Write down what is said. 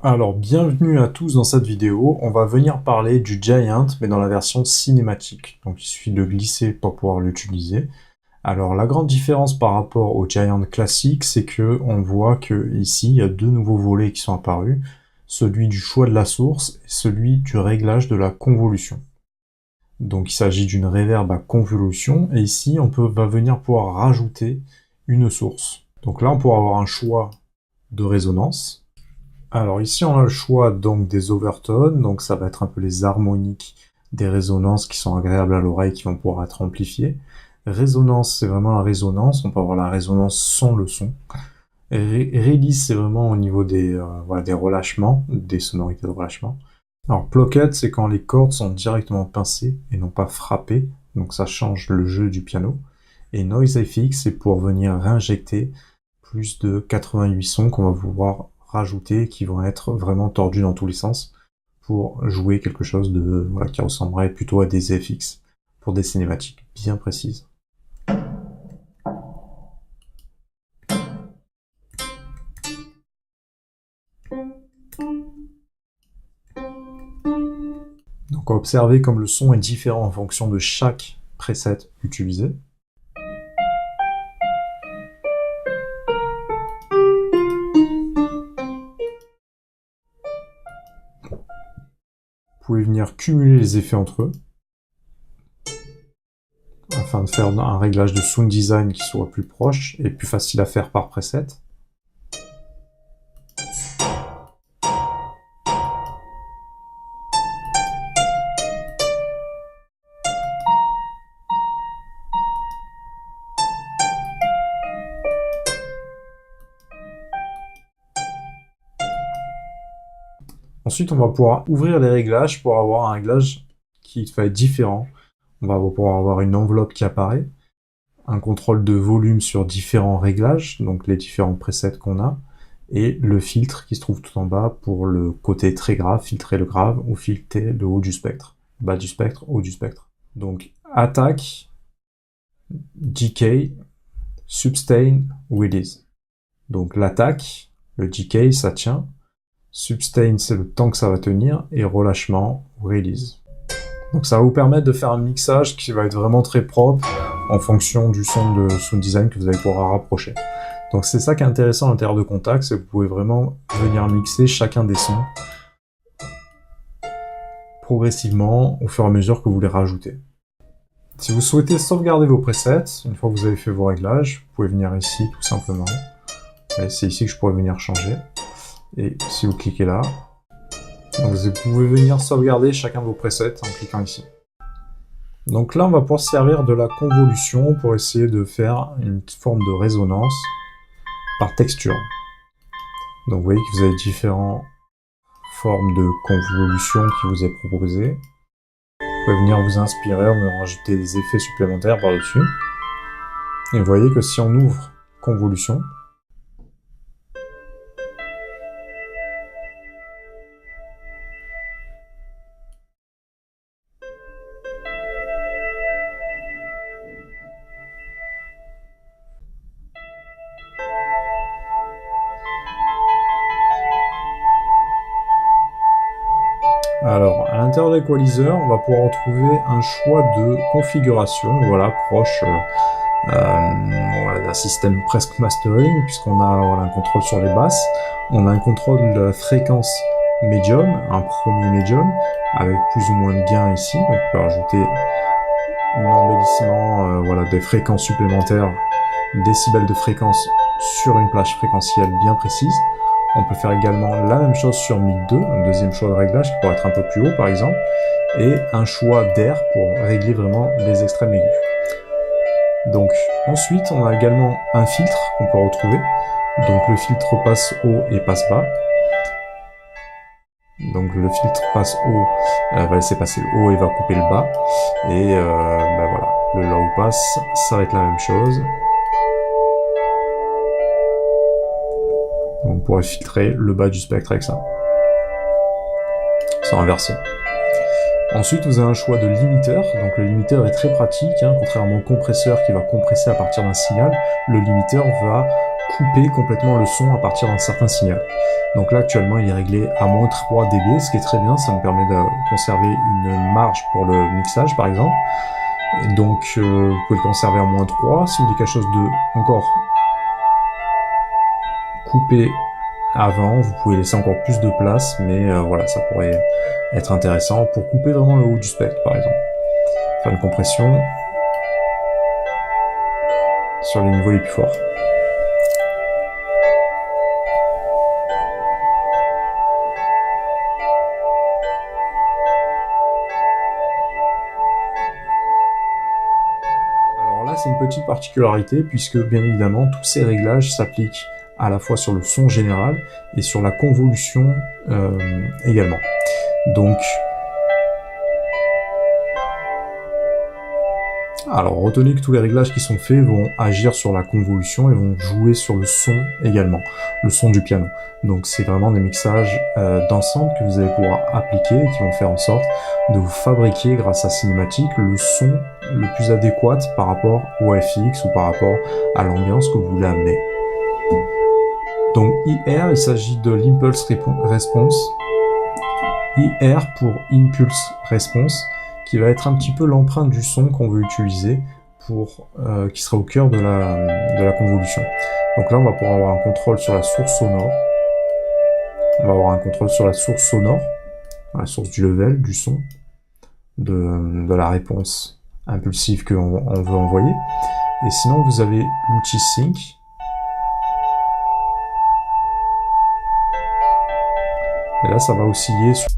Alors, bienvenue à tous dans cette vidéo. On va venir parler du Giant, mais dans la version cinématique. Donc, il suffit de glisser pour pouvoir l'utiliser. Alors, la grande différence par rapport au Giant classique, c'est que on voit que ici, il y a deux nouveaux volets qui sont apparus. Celui du choix de la source et celui du réglage de la convolution. Donc, il s'agit d'une reverb à convolution. Et ici, va venir pouvoir rajouter une source. Donc là, on pourra avoir un choix de résonance. Alors ici on a le choix donc des overtones, donc ça va être un peu les harmoniques des résonances qui sont agréables à l'oreille, qui vont pouvoir être amplifiées. Résonance, c'est vraiment la résonance, on peut avoir la résonance sans le son. Release, c'est vraiment au niveau voilà, des relâchements, des sonorités de relâchement. Alors Plocket, c'est quand les cordes sont directement pincées et non pas frappées, donc ça change le jeu du piano. Et Noise FX, c'est pour venir réinjecter plus de 88 sons qu'on va pouvoir rajouter, qui vont être vraiment tordus dans tous les sens, pour jouer quelque chose de voilà, qui ressemblerait plutôt à des FX, pour des cinématiques bien précises. Donc observez comme le son est différent en fonction de chaque preset utilisé. Vous pouvez venir cumuler les effets entre eux, afin de faire un réglage de sound design qui soit plus proche et plus facile à faire par preset. Ensuite, on va pouvoir ouvrir les réglages pour avoir un réglage qui va être différent. On va pouvoir avoir une enveloppe qui apparaît, un contrôle de volume sur différents réglages, donc les différents presets qu'on a, et le filtre qui se trouve tout en bas pour le côté très grave, filtrer le grave ou filtrer le haut du spectre, bas du spectre, haut du spectre. Donc attack, decay, sustain, release. Donc l'attaque, le decay, ça tient. Sustain, c'est le temps que ça va tenir, et relâchement, release. Donc ça va vous permettre de faire un mixage qui va être vraiment très propre en fonction du son de sound design que vous allez pouvoir rapprocher. Donc c'est ça qui est intéressant à l'intérieur de Kontakt, c'est que vous pouvez vraiment venir mixer chacun des sons progressivement au fur et à mesure que vous les rajoutez. Si vous souhaitez sauvegarder vos presets, une fois que vous avez fait vos réglages, vous pouvez venir ici tout simplement. C'est ici que je pourrais venir changer. Et si vous cliquez là, donc vous pouvez venir sauvegarder chacun de vos presets en cliquant ici. Donc là, on va pouvoir se servir de la convolution pour essayer de faire une forme de résonance par texture. Donc vous voyez que vous avez différentes formes de convolution qui vous est proposées. Vous pouvez venir vous inspirer, on va rajouter des effets supplémentaires par-dessus. Et vous voyez que si on ouvre convolution, alors, à l'intérieur de l'equalizer, on va pouvoir retrouver un choix de configuration, voilà, proche voilà, d'un système presque mastering, puisqu'on a voilà, un contrôle sur les basses, on a un contrôle de la fréquence médium, un premier médium, avec plus ou moins de gain ici, donc on peut rajouter un embellissement, voilà, des fréquences supplémentaires, décibels de fréquence sur une plage fréquentielle bien précise. On peut faire également la même chose sur mid 2, un deuxième choix de réglage qui pourrait être un peu plus haut par exemple, et un choix d'air pour régler vraiment les extrêmes aigus. Donc ensuite on a également un filtre qu'on peut retrouver, donc le filtre passe haut et passe bas. Donc le filtre passe haut, va laisser passer le haut et va couper le bas, et voilà, le low pass, ça va être la même chose. On pourrait filtrer le bas du spectre avec ça, sans inverser. Ensuite, vous avez un choix de limiteur. Donc le limiteur est très pratique, hein, contrairement au compresseur qui va compresser à partir d'un signal. Le limiteur va couper complètement le son à partir d'un certain signal. Donc là actuellement il est réglé à -3 dB, ce qui est très bien, ça nous permet de conserver une marge pour le mixage par exemple. Et donc vous pouvez le conserver à -3, si vous voulez quelque chose de encore coupé avant, vous pouvez laisser encore plus de place, mais voilà, ça pourrait être intéressant pour couper vraiment le haut du spectre par exemple. Faire une compression sur les niveaux les plus forts. Alors là, c'est une petite particularité puisque bien évidemment tous ces réglages s'appliquent à la fois sur le son général et sur la convolution également. Donc, alors retenez que tous les réglages qui sont faits vont agir sur la convolution et vont jouer sur le son également, le son du piano. Donc c'est vraiment des mixages d'ensemble que vous allez pouvoir appliquer et qui vont faire en sorte de vous fabriquer grâce à Cinematic le son le plus adéquat par rapport au FX ou par rapport à l'ambiance que vous voulez amener. Donc IR, il s'agit de l'Impulse Response. IR pour Impulse Response, qui va être un petit peu l'empreinte du son qu'on veut utiliser pour qui sera au cœur de la convolution. Donc là, on va pouvoir avoir un contrôle sur la source sonore. On va avoir un contrôle sur la source sonore, la source du level, du son, de la réponse impulsive qu'on veut envoyer. Et sinon, vous avez l'outil Sync. Et là, ça va osciller sur